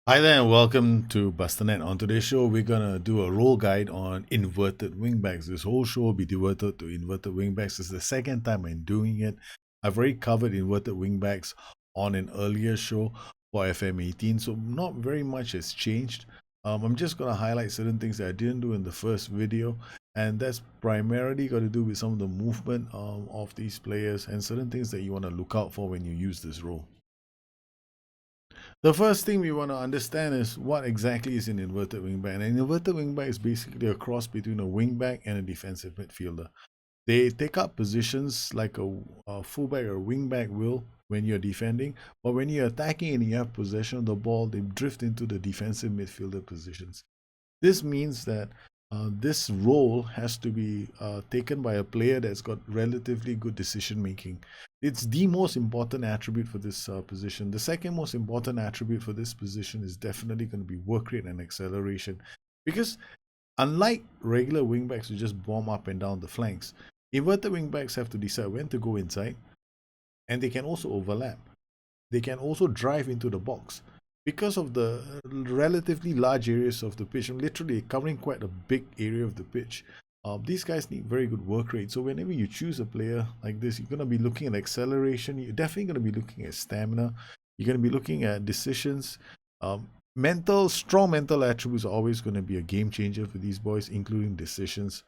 Hi there and welcome to Bustthenet. On today's show, we're gonna do a role guide on inverted wingbacks. This whole show will be devoted to inverted wingbacks. It's the second time I'm doing it. I've already covered inverted wingbacks on an earlier show for FM18, so not very much has changed. I'm just gonna highlight certain things that I didn't do in the first video, and that's primarily got to do with some of the movement of these players and certain things that you want to look out for when you use this role. The first thing we want to understand is what exactly is an inverted wingback. And an inverted wingback is basically a cross between a wingback and a defensive midfielder. They take up positions like a fullback or a wingback will when you're defending, but when you're attacking and you have possession of the ball, they drift into the defensive midfielder positions. This means that this role has to be taken by a player that's got relatively good decision making. It's the most important attribute for this position. The second most important attribute for this position is definitely going to be work rate and acceleration, because unlike regular wingbacks who just bomb up and down the flanks, inverted wingbacks have to decide when to go inside, and they can also overlap. They can also drive into the box because of the relatively large areas of the pitch. I'm literally covering quite a big area of the pitch. These guys need very good work rate. So whenever you choose a player like this, you're going to be looking at acceleration. You're definitely going to be looking at stamina. You're going to be looking at decisions. Strong mental attributes are always going to be a game changer for these boys, including decisions.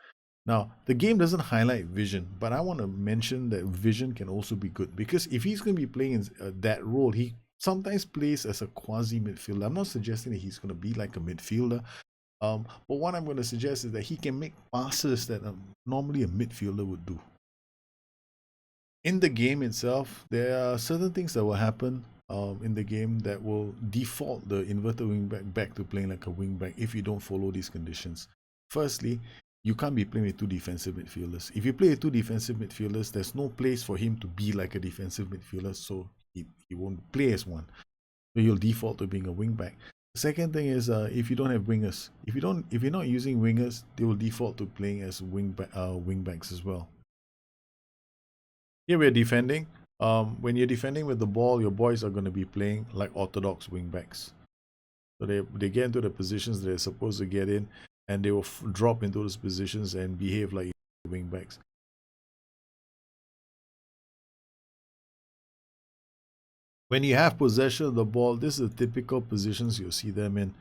Now, the game doesn't highlight vision, but I want to mention that vision can also be good, because if he's going to be playing in that role, he sometimes plays as a quasi midfielder. I'm not suggesting that he's going to be like a midfielder, but what I'm going to suggest is that he can make passes that normally a midfielder would do. In the game itself, there are certain things that will happen in the game that will default the inverted wingback back to playing like a wingback if you don't follow these conditions. Firstly, you can't be playing with two defensive midfielders. If you play with two defensive midfielders, there's no place for him to be like a defensive midfielder, so he won't play as one. So he'll default to being a wingback. The second thing is if you don't have wingers, if you're not using wingers, they will default to playing as wingbacks as well. Here we're defending. When you're defending with the ball, your boys are going to be playing like orthodox wingbacks. So they get into the positions they're supposed to get in, and they will drop into those positions and behave like wingbacks. When you have possession of the ball, this is the typical positions you'll see them in.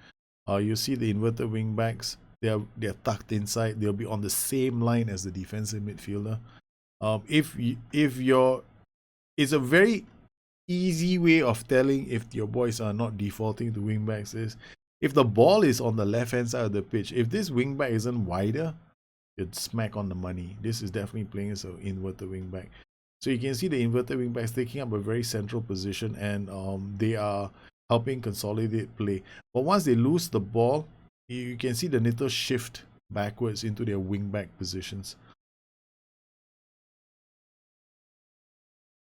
You see the inverted wingbacks. They're tucked inside. They'll be on the same line as the defensive midfielder. If you're, it's a very easy way of telling if your boys are not defaulting to wingbacks is if the ball is on the left hand side of the pitch. If this wingback isn't wider, it's smack on the money. This is definitely playing as an inverted wingback. So you can see the inverted wingbacks taking up a very central position, and they are helping consolidate play. But once they lose the ball, you can see the little shift backwards into their wingback positions.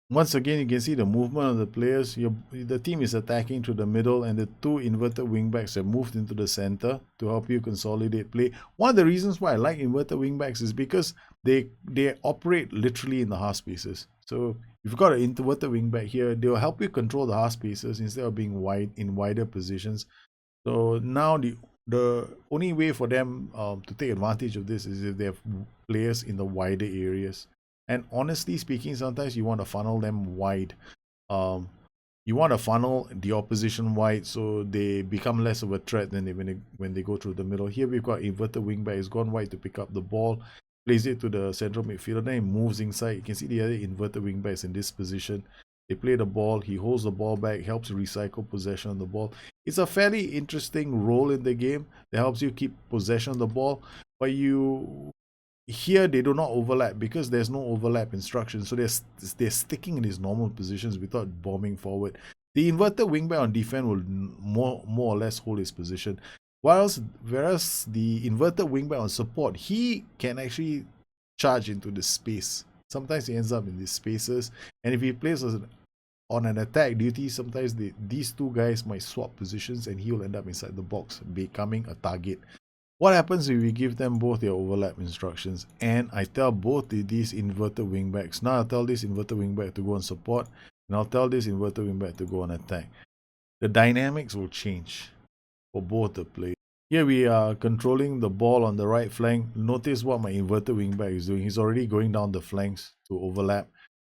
Once again, you can see the movement of the players. The team is attacking through the middle, and the two inverted wingbacks have moved into the center to help you consolidate play. One of the reasons why I like inverted wingbacks is because they operate literally in the half spaces. So if you've got an inverted wingback here, they'll help you control the half spaces instead of being wide in wider positions. So now the only way for them to take advantage of this is if they have players in the wider areas. And honestly speaking, sometimes you want to funnel them wide. You want to funnel the opposition wide so they become less of a threat than when they go through the middle. Here we've got inverted wingback. He's gone wide to pick up the ball, plays it to the central midfielder, then he moves inside. You can see the other inverted wingbacks in this position. They play the ball, he holds the ball back, helps recycle possession of the ball. It's a fairly interesting role in the game that helps you keep possession of the ball, but here they do not overlap because there's no overlap instruction, so they're sticking in these normal positions without bombing forward. The inverted wingback on defense will more or less hold his position, whereas the inverted wingback on support, he can actually charge into the space. Sometimes he ends up in these spaces, and if he plays on an attack duty, sometimes these two guys might swap positions and he'll end up inside the box, becoming a target. What happens if we give them both their overlap instructions and I tell both these inverted wingbacks, now I'll tell this inverted wingback to go on support and I'll tell this inverted wingback to go on attack. The dynamics will change. for both the players. Here we are controlling the ball on the right flank. Notice what my inverted wingback is doing. He's already going down the flanks to overlap.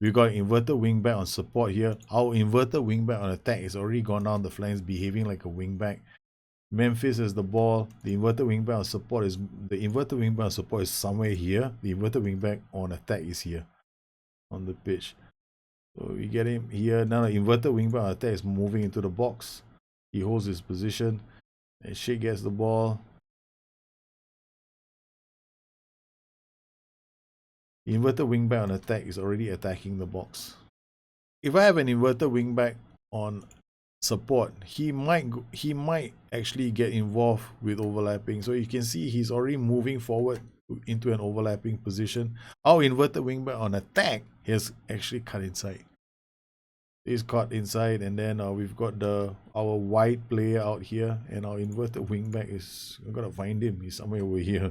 We've got inverted wingback on support here. Our inverted wingback on attack is already gone down the flanks, behaving like a wingback. Memphis has the ball. The inverted wingback on support is somewhere here. The inverted wingback on attack is here on the pitch. So we get him here. Now the inverted wingback on attack is moving into the box. He holds his position. And Sheikh gets the ball. The inverted wingback on attack is already attacking the box. If I have an inverted wingback on support, he might actually get involved with overlapping. So you can see he's already moving forward into an overlapping position. Our inverted wingback on attack has actually cut inside. He's caught inside, and then we've got our wide player out here, and our inverted wingback is, I'm gonna find him. He's somewhere over here.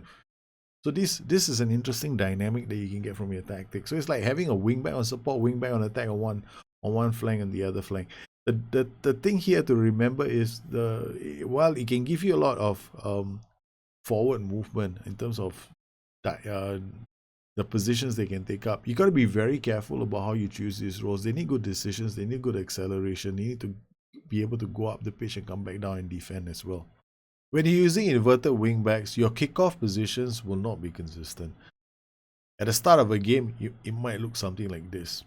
So this is an interesting dynamic that you can get from your tactics. So it's like having a wingback on support, wingback on attack on one flank and the other flank. The thing here to remember is while it can give you a lot of forward movement in terms of the positions they can take up, you got to be very careful about how you choose these roles. They need good decisions, they need good acceleration, they need to be able to go up the pitch and come back down and defend as well. When you're using inverted wingbacks, your kickoff positions will not be consistent. At the start of a game, it might look something like this.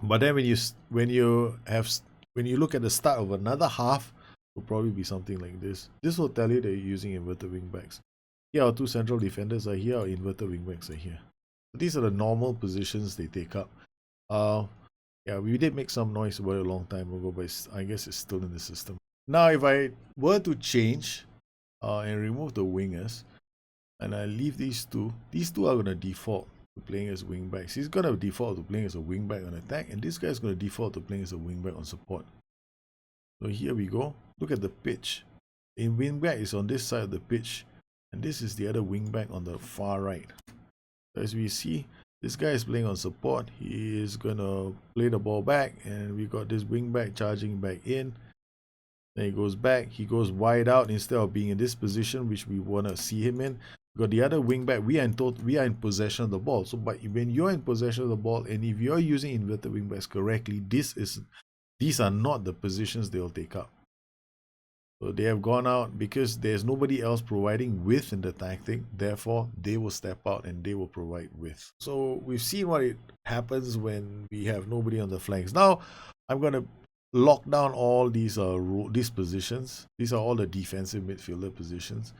But then when you look at the start of another half, it will probably be something like this. This will tell you that you're using inverted wingbacks. Here our two central defenders are here, our inverted wingbacks are here. These are the normal positions they take up. Yeah, we did make some noise about it a long time ago, but I guess it's still in the system. Now, if I were to change and remove the wingers, and I leave these two are going to default to playing as wingbacks. He's going to default to playing as a wingback on attack, and this guy is going to default to playing as a wingback on support. So here we go. Look at the pitch. A wingback is on this side of the pitch, and this is the other wingback on the far right. So as we see, this guy is playing on support. He is going to play the ball back, and we got this wingback charging back in. Then he goes back, he goes wide out instead of being in this position, which we want to see him in. We got the other wingback, we are in possession of the ball. So but when you're in possession of the ball, and if you're using inverted wingbacks correctly, these are not the positions they'll take up. So they have gone out because there's nobody else providing width in the tactic. Therefore, they will step out and they will provide width. So we've seen what it happens when we have nobody on the flanks. Now, I'm going to lock down all these positions. These are all the defensive midfielder positions.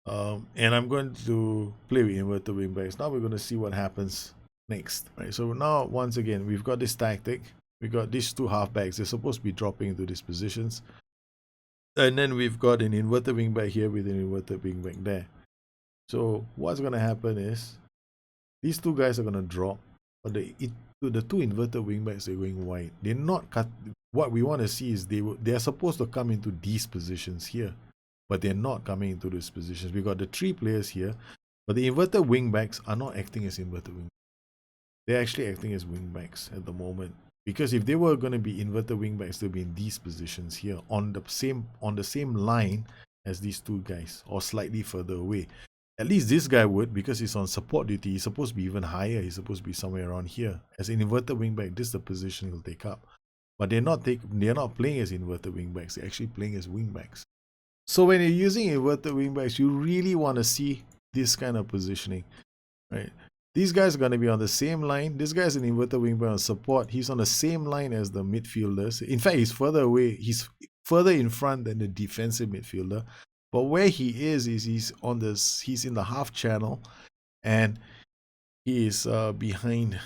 And I'm going to play with inverted wingbacks. Now we're going to see what happens next. Right. So now, once again, we've got this tactic. We've got these two halfbacks. They're supposed to be dropping into these positions. And then we've got an inverted wingback here with an inverted wingback there. So what's going to happen is these two guys are going to drop. But the two inverted wingbacks are going wide. They're not cut. What we want to see is they are supposed to come into these positions here, but they're not coming into these positions. We got the three players here, but the inverted wingbacks are not acting as inverted wingbacks. They're actually acting as wingbacks at the moment. Because if they were going to be inverted wingbacks, they'll be in these positions here on the same line as these two guys, or slightly further away. At least this guy would, because he's on support duty. He's supposed to be even higher. He's supposed to be somewhere around here. As an inverted wingback, this is the position he'll take up. But they're not playing as inverted wingbacks. They're actually playing as wingbacks. So when you're using inverted wingbacks, you really want to see this kind of positioning, right? These guys are going to be on the same line. This guy's an inverted wingback on support. He's on the same line as the midfielders. In fact, he's further away. He's further in front than the defensive midfielder. But where he is he's in the half channel, and he is behind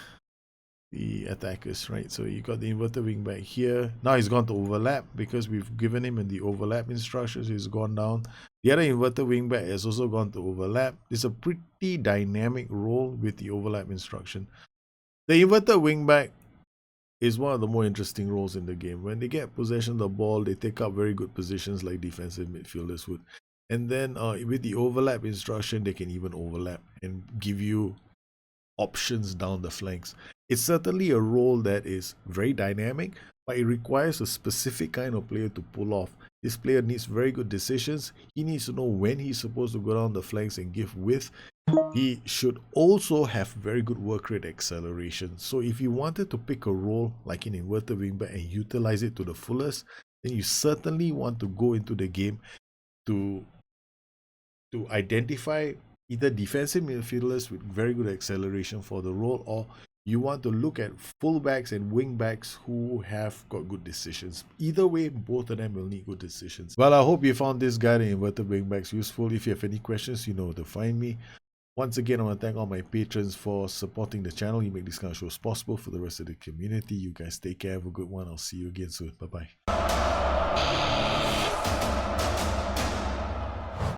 the attackers, right? So you got the inverted wingback here. Now he's gone to overlap because we've given him in the overlap instructions. He's gone down. The other inverted wingback has also gone to overlap. It's a pretty dynamic role with the overlap instruction. The inverted wingback is one of the more interesting roles in the game. When they get possession of the ball, they take up very good positions like defensive midfielders would. And then with the overlap instruction, they can even overlap and give you options down the flanks. It's certainly a role that is very dynamic, but it requires a specific kind of player to pull off. This player needs very good decisions. He needs to know when he's supposed to go down the flanks and give width. He should also have very good work rate acceleration. So if you wanted to pick a role like an inverted wingback and utilize it to the fullest, then you certainly want to go into the game to identify either defensive midfielders with very good acceleration for the role, or you want to look at fullbacks and wingbacks who have got good decisions. Either way, both of them will need good decisions. Well, I hope you found this guide on inverted wingbacks useful. If you have any questions, you know where to find me. Once again, I want to thank all my patrons for supporting the channel. You make these kind of shows possible for the rest of the community. You guys take care. Have a good one. I'll see you again soon. Bye-bye.